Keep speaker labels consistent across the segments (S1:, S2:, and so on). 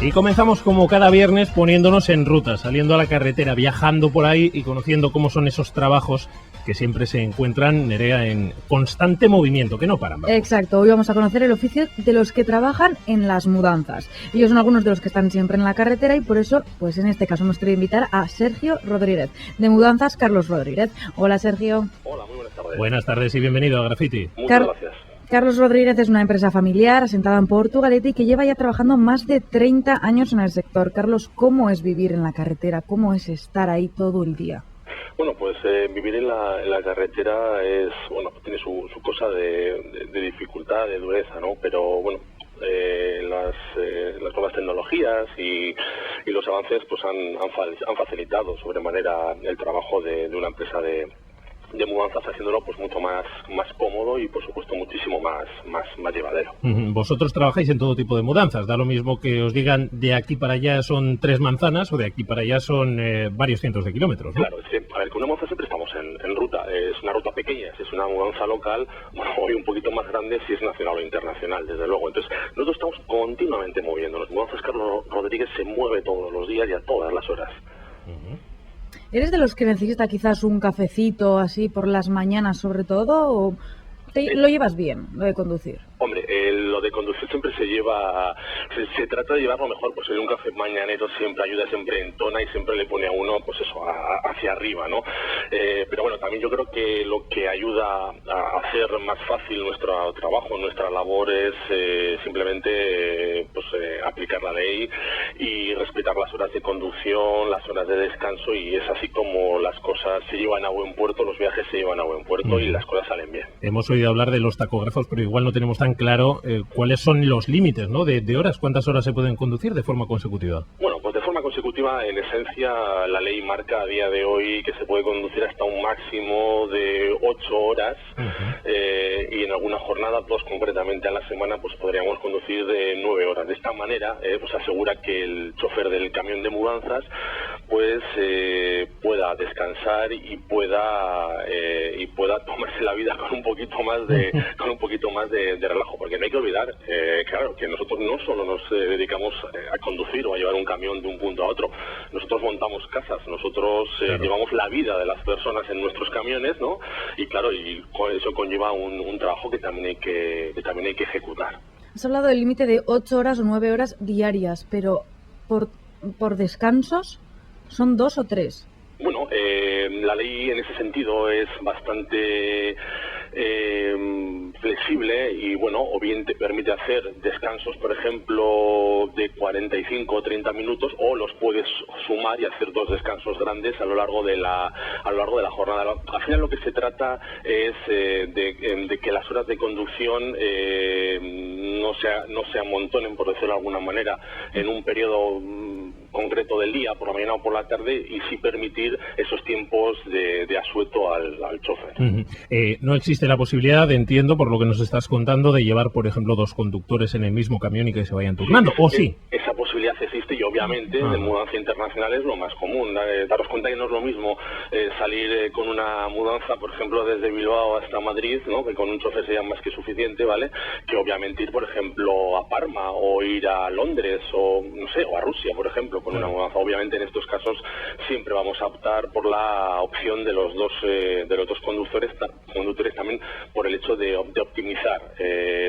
S1: Y comenzamos como cada viernes poniéndonos en ruta, saliendo a la carretera, viajando por ahí y conociendo cómo son esos trabajos que siempre se encuentran, Nerea, en constante movimiento, que no paran. Vamos.
S2: Exacto, hoy vamos a conocer el oficio de los que trabajan en las mudanzas. Ellos son algunos de los que están siempre en la carretera y por eso, pues en este caso, hemos querido invitar a Sergio Rodríguez, de Mudanzas Carlos Rodríguez. Hola, Sergio.
S3: Hola, muy buenas tardes.
S1: Buenas tardes y bienvenido a Graffiti.
S3: Muchas gracias.
S2: Carlos Rodríguez es una empresa familiar asentada en Portugalete y que lleva ya trabajando más de 30 años en el sector. Carlos, ¿cómo es vivir en la carretera? ¿Cómo es estar ahí todo el día?
S3: Bueno, pues vivir en la carretera es, bueno, tiene su cosa de dificultad, de dureza, ¿no? Pero bueno, las nuevas tecnologías y los avances pues han facilitado sobremanera el trabajo de una empresa de mudanzas, haciéndolo pues mucho más cómodo y por supuesto muchísimo más llevadero.
S1: Vosotros trabajáis en todo tipo de mudanzas, da lo mismo que os digan de aquí para allá son 3 manzanas o de aquí para allá son varios cientos de kilómetros, ¿no?
S3: Claro, sí. A ver, con una mudanza siempre estamos en ruta, es una ruta pequeña, si es una mudanza local, bueno, hoy un poquito más grande si es nacional o internacional, desde luego. Entonces, nosotros estamos continuamente moviéndonos. Mudanzas Carlos Rodríguez se mueve todos los días y a todas las horas.
S2: ¿Eres de los que necesita quizás un cafecito así por las mañanas sobre todo o lo llevas bien, lo de conducir?
S3: Hombre, lo de conducir siempre se trata de llevarlo mejor, pues un café mañanero siempre ayuda, siempre entona y siempre le pone a uno, pues eso, hacia arriba, ¿no? Pero bueno, también yo creo que lo que ayuda a hacer más fácil nuestro trabajo, nuestra labor es simplemente aplicar la ley y respetar las horas de conducción, las horas de descanso, y es así como las cosas se llevan a buen puerto, los viajes se llevan a buen puerto y las cosas salen bien.
S1: Hemos oído hablar de los tacógrafos, pero igual no tenemos tan claro cuáles son los límites, ¿no? De horas, ¿cuántas horas se pueden conducir de forma consecutiva?
S3: Bueno, pues de forma consecutiva, en esencia, la ley marca a día de hoy que se puede conducir hasta un máximo de 8 horas y en alguna jornada, 2 concretamente a la semana, pues podríamos conducir de 9 horas. De esta manera, pues asegura que el chofer del camión de mudanzas pues pueda descansar y pueda tomarse la vida con un poquito más de relajo, porque no hay que olvidar, claro, que nosotros no solo nos dedicamos a conducir o a llevar un camión de un punto a otro, nosotros montamos casas, nosotros llevamos la vida de las personas en nuestros camiones, ¿no? Y claro, y eso conlleva un trabajo que también hay que ejecutar.
S2: Has hablado del límite de 8 horas o 9 horas diarias, pero por descansos son 2 o 3.
S3: Bueno, la ley en ese sentido es bastante flexible y bueno, o bien te permite hacer descansos, por ejemplo, de 45 o 30 minutos, o los puedes sumar y hacer 2 descansos grandes a lo largo de la jornada. Al final lo que se trata es de que las horas de conducción no se amontonen, por decirlo de alguna manera, en un periodo concreto del día, por la mañana o por la tarde, y sí permitir esos tiempos de asueto al chofer.
S1: No existe la posibilidad, entiendo, por lo que nos estás contando, de llevar, por ejemplo, 2 conductores en el mismo camión y que se vayan turnando, ¿o sí?
S3: Esa posibilidad existe y obviamente de mudanza internacional es lo más común. Daros cuenta que no es lo mismo salir con una mudanza, por ejemplo, desde Bilbao hasta Madrid, ¿no? Que con un chofer sería más que suficiente, ¿vale? Que obviamente ir, por ejemplo, a Parma o ir a Londres o, no sé, o a Rusia, por ejemplo, con una mudanza. Obviamente en estos casos siempre vamos a optar por la opción de los dos conductores también, por el hecho de optimizar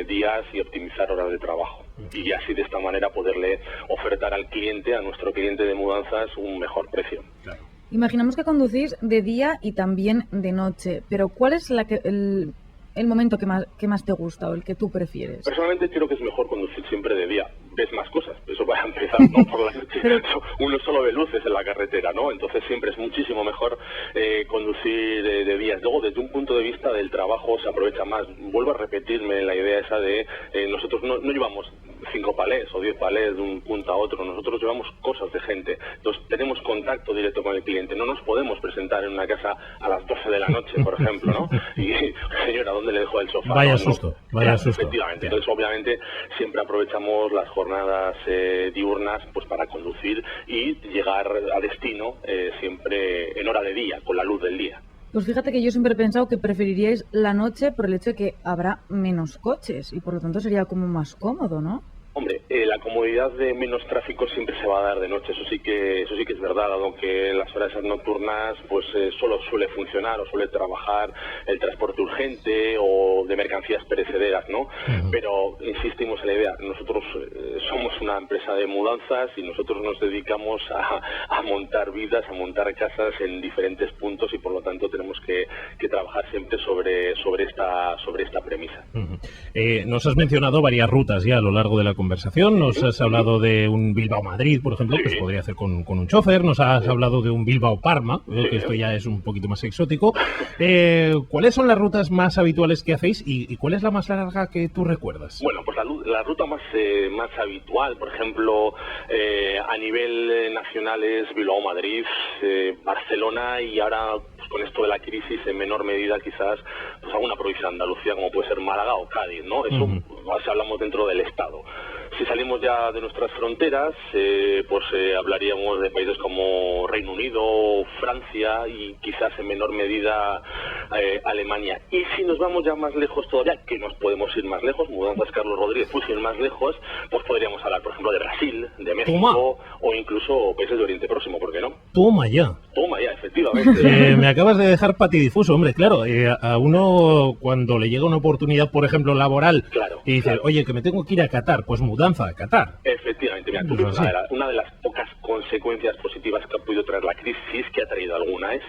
S3: días y optimizar horas de trabajo. Y así de esta manera poderle ofertar al cliente, a nuestro cliente de mudanzas, un mejor precio.
S1: Claro.
S2: Imaginamos que conducís de día y también de noche, pero ¿cuál es el momento que más te gusta o el que tú prefieres?
S3: Personalmente creo que es mejor conducir siempre de día. Ves más cosas, eso para empezar, ¿no? Por la noche uno solo ve luces en la carretera, ¿no? Entonces siempre es muchísimo mejor conducir de día. Luego, desde un punto de vista del trabajo, se aprovecha más. Vuelvo a repetirme la idea esa de nosotros no llevamos 5 palés o 10 palés de un punto a otro, nosotros llevamos cosas de gente, entonces tenemos contacto directo con el cliente, no nos podemos presentar en una casa a las 12 de la noche, por ejemplo, ¿no? Y, señora, ¿dónde le dejo el sofá?
S1: Vaya susto.
S3: Efectivamente, entonces obviamente siempre aprovechamos las jornadas diurnas pues para conducir y llegar a destino siempre en hora de día, con la luz del día.
S2: Pues fíjate que yo siempre he pensado que preferiríais la noche por el hecho de que habrá menos coches y por lo tanto sería como más cómodo, ¿no?
S3: Hombre, la comodidad de menos tráfico siempre se va a dar de noche, eso sí que es verdad, dado que en las horas nocturnas pues solo suele funcionar o suele trabajar el transporte urgente o de mercancías perecederas, ¿no? Pero insistimos en la idea, nosotros somos una empresa de mudanzas y nosotros nos dedicamos a montar vidas, a montar casas en diferentes puntos y por lo tanto tenemos que trabajar siempre sobre esta premisa.
S1: Nos has mencionado varias rutas ya a lo largo de la conversación, nos has hablado de un Bilbao-Madrid, por ejemplo, que se podría hacer con un chofer, nos has hablado de un Bilbao-Parma, que esto ya es un poquito más exótico. ¿Cuáles son las rutas más habituales que hacéis y cuál es la más larga que tú recuerdas?
S3: Bueno, pues la ruta más habitual, por ejemplo, a nivel nacional es Bilbao-Madrid, Barcelona y ahora pues, con esto de la crisis en menor medida quizás pues alguna provincia de Andalucía como puede ser Málaga o Cádiz, ¿no? Eso si hablamos dentro del Estado. Si salimos ya de nuestras fronteras, hablaríamos de países como Reino Unido, Francia y quizás en menor medida Alemania. Y si nos vamos ya más lejos todavía, que nos podemos ir más lejos, Mudanzas Carlos Rodríguez, pues ir más lejos, pues podríamos hablar, por ejemplo, de Brasil, de México o incluso países de Oriente Próximo, ¿por qué no?
S1: Toma ya,
S3: efectivamente.
S1: me acabas de dejar patidifuso, hombre, claro, a uno cuando le llega una oportunidad, por ejemplo, laboral, y dice, oye, que me tengo que ir a Qatar, pues mudanza a Qatar.
S3: Efectivamente, mira, una de las pocas consecuencias positivas que ha podido traer la crisis, si es que ha traído alguna, es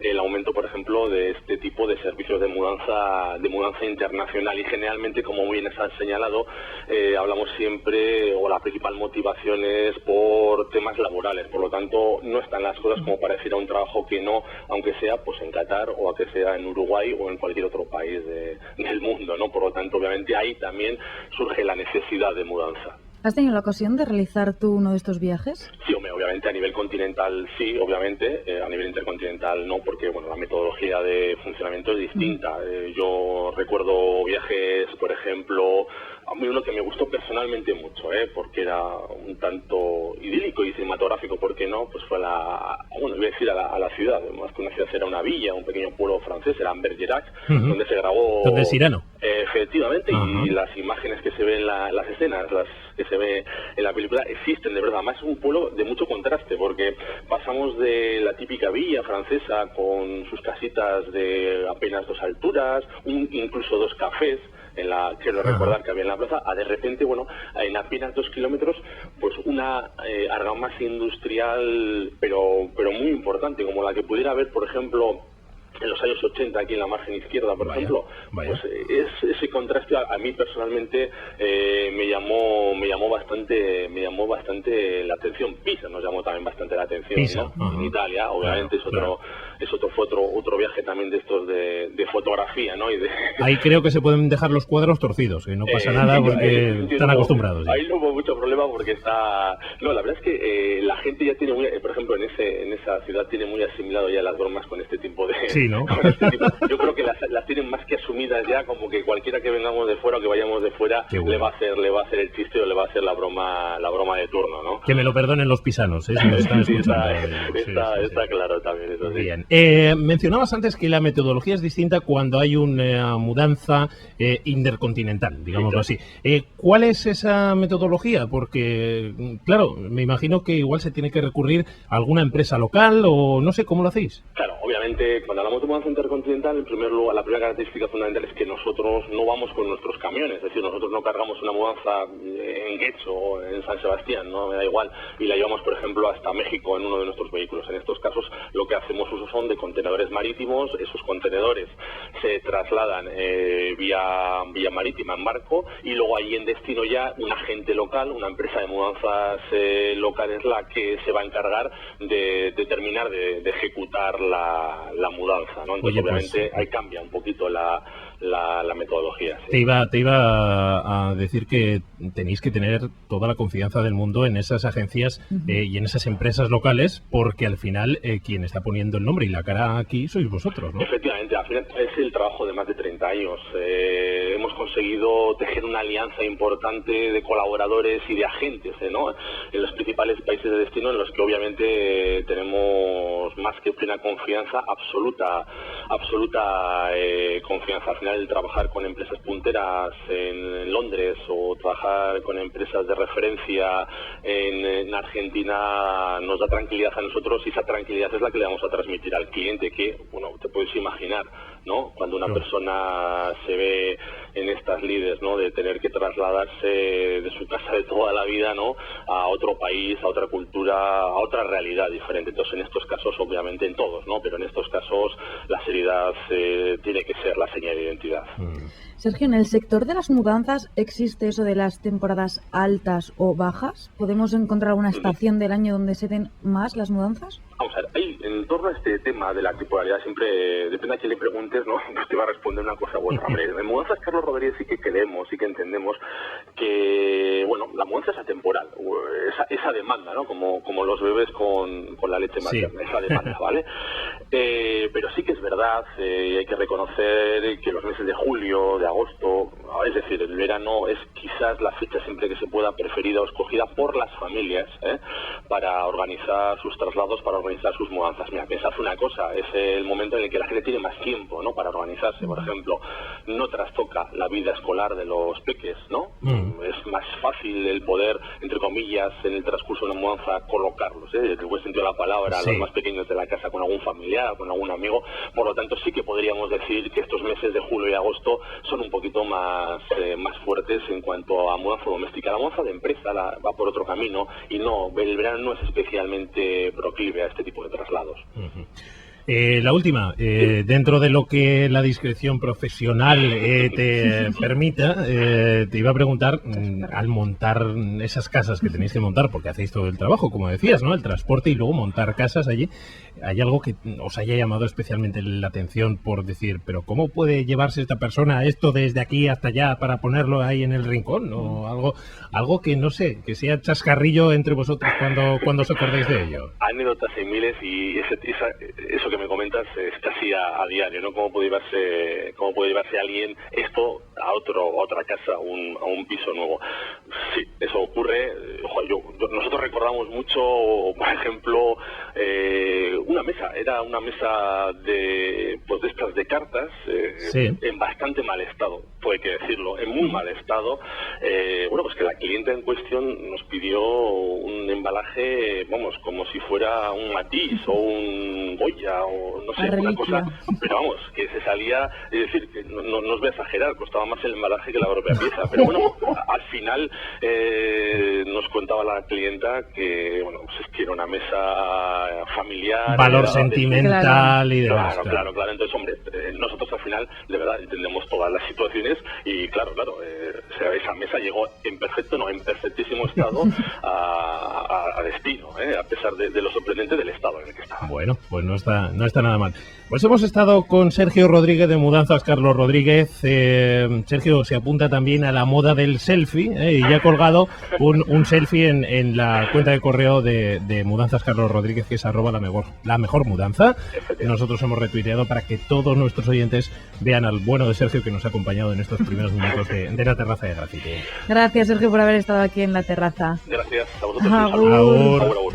S3: el aumento, por ejemplo, de este tipo de servicios de mudanza internacional y generalmente, como muy bien has señalado, hablamos siempre, o la principal motivación es por temas laborales, por lo tanto no están las cosas como para decir a un trabajo que no, aunque sea pues en Qatar o aunque sea en Uruguay o en cualquier otro país del mundo, ¿no? Por lo tanto, obviamente ahí también surge la necesidad de mudanza.
S2: ¿Has tenido la ocasión de realizar tú uno de estos viajes?
S3: Sí, obviamente a nivel continental sí, obviamente, a nivel intercontinental no, porque bueno, la metodología de funcionamiento es distinta. Yo recuerdo viajes, por ejemplo, a mí uno que me gustó personalmente mucho, porque era un tanto idílico y cinematográfico, ¿por qué no? Pues fue iba a decir a la ciudad, más que una ciudad era una villa, un pequeño pueblo francés, era Bergerac, donde se grabó...
S1: Donde Cyrano.
S3: Efectivamente, y las imágenes que se ven, las escenas, las que se ve en la película existen de verdad. Además es un pueblo de mucho contraste porque pasamos de la típica villa francesa con sus casitas de apenas 2 alturas, incluso 2 cafés, quiero recordar que había en la plaza, a de repente, en apenas 2 kilómetros, pues una argamasa industrial, pero muy importante, como la que pudiera haber, por ejemplo, en los años 80 aquí en la margen izquierda, por ejemplo. Pues ese contraste a mí personalmente me llamó bastante la atención. Pisa nos llamó también bastante la atención,
S1: Pisa,
S3: ¿no? En Italia, obviamente fue otro viaje también de estos de fotografía, ¿no?
S1: Ahí creo que se pueden dejar los cuadros torcidos, que no pasa nada porque están acostumbrados.
S3: Ahí no hubo mucho problema porque la verdad es que la gente ya tiene por ejemplo, en esa ciudad tiene muy asimilado ya las bromas con este tipo de...
S1: Sí, ¿no?
S3: Yo creo que las tienen más que asumidas ya, como que cualquiera que vengamos de fuera o que vayamos de fuera le va a hacer el chiste o le va a hacer la broma de turno, ¿no?
S1: Que me lo perdonen los pisanos, si nos están escuchando.
S3: Está claro también eso.
S1: Bien. Mencionabas antes que la metodología es distinta cuando hay una mudanza intercontinental, digámoslo así. ¿Cuál es esa metodología? Porque, claro, me imagino que igual se tiene que recurrir a alguna empresa local o no sé, ¿cómo lo hacéis?
S3: Claro, obviamente, cuando hablamos de mudanza intercontinental, en primer lugar, la primera característica fundamental es que nosotros no vamos con nuestros camiones, es decir, nosotros no cargamos una mudanza en Guecho o en San Sebastián, no me da igual, y la llevamos, por ejemplo, hasta México en uno de nuestros vehículos. En estos casos, lo que hacemos uso son de contenedores marítimos, esos contenedores se trasladan vía marítima en barco y luego ahí en destino ya un agente local, una empresa de mudanzas local es la que se va a encargar de terminar de ejecutar la mudanza, ¿no? Entonces, obviamente, ahí cambia un poquito la metodología. ¿Sí?
S1: Te iba a decir que tenéis que tener toda la confianza del mundo en esas agencias y en esas empresas locales, porque al final quien está poniendo el nombre y la cara aquí sois vosotros, ¿no?
S3: Efectivamente, al final es el trabajo de más de 30 años. Hemos conseguido tejer una alianza importante de colaboradores y de agentes, ¿no? En los principales países de destino en los que obviamente tenemos más que plena confianza, absoluta confianza. Al final, el trabajar con empresas punteras en Londres o trabajar con empresas de referencia en Argentina nos da tranquilidad a nosotros, y esa tranquilidad es la que le vamos a transmitir al cliente, que, bueno, te puedes imaginar, ¿no? Cuando una persona se ve en estas lides, ¿no? De tener que trasladarse de su casa de toda la vida, ¿no? A otro país, a otra cultura, a otra realidad diferente. Entonces, en estos casos, obviamente en todos, ¿no? Pero en estos casos la seriedad tiene que ser la señal de identidad.
S2: Sergio, ¿en el sector de las mudanzas existe eso de las temporadas altas o bajas? ¿Podemos encontrar una estación del año donde se den más las mudanzas?
S3: Vamos a ver, ahí, en torno a este tema de la temporalidad, siempre depende a quién le preguntes, ¿no? Pues te va a responder una cosa u otra. Hombre, en Mudanzas Carlos Rodríguez sí que creemos, sí que entendemos que, bueno, la mudanza es atemporal, esa demanda, ¿no? Como los bebés con la leche materna, esa demanda, ¿vale? Pero sí que es verdad, y hay que reconocer que los meses de julio, de agosto, es decir, el verano es quizás la fecha siempre que se pueda preferida o escogida por las familias, para organizar sus traslados, para organizar sus mudanzas. Mira, pensad una cosa, es el momento en el que la gente tiene más tiempo, ¿no? Para organizarse. Por ejemplo, no trastoca la vida escolar de los peques, ¿no? Es más fácil el poder, entre comillas, en el transcurso de una mudanza, colocarlos, en el buen sentido de la palabra, los más pequeños de la casa con algún familiar, con algún amigo. Por lo tanto, sí que podríamos decir que estos meses de julio y agosto son un poquito más fuertes en cuanto a mudanza doméstica. La mudanza de empresa va por otro camino, y no, el verano no es especialmente proclive a este tipo de traslados.
S1: La última, dentro de lo que la discreción profesional te permita, te iba a preguntar, al montar esas casas que tenéis que montar, porque hacéis todo el trabajo, como decías, ¿no? El transporte y luego montar casas allí, ¿hay algo que os haya llamado especialmente la atención por decir, pero cómo puede llevarse esta persona esto desde aquí hasta allá para ponerlo ahí en el rincón? O algo que, no sé, que sea chascarrillo entre vosotros cuando os acordéis de ello.
S3: Anécdotas en miles, y eso que me comentas es casi a diario, ¿no? ¿Cómo puede llevarse alguien esto a otra casa, a un piso nuevo? Sí, eso ocurre. Nosotros recordamos mucho, por ejemplo, era una mesa de estas de cartas, en bastante mal estado, puede que decirlo, en muy mal estado. Pues que la clienta en cuestión nos pidió un embalaje, como si fuera un Matiz o un Goya o no sé, una cosa, pero que se salía, es decir, que no os voy a exagerar, costaba más el embalaje que la propia pieza, pero bueno, al final nos contaba la clienta que, es que era una mesa familiar,
S1: valor sentimental y demás.
S3: Claro, entonces, hombre, nosotros al final, de verdad, entendemos todas las situaciones, y claro, esa mesa llegó en perfectísimo estado a destino, a pesar de lo sorprendente del estado en el que estaba.
S1: Bueno, pues no está nada mal. Pues hemos estado con Sergio Rodríguez de Mudanzas Carlos Rodríguez. Sergio se apunta también a la moda del selfie, y ya ha colgado un selfie en la cuenta de correo de Mudanzas Carlos Rodríguez, que es @la mejor mudanza. Nosotros hemos retuiteado para que todos nuestros oyentes vean al bueno de Sergio, que nos ha acompañado en estos primeros minutos de la terraza de Grafiti.
S2: Gracias, Sergio, por haber estado aquí en la terraza.
S3: Gracias a vosotros.
S2: Agur.
S3: Agur.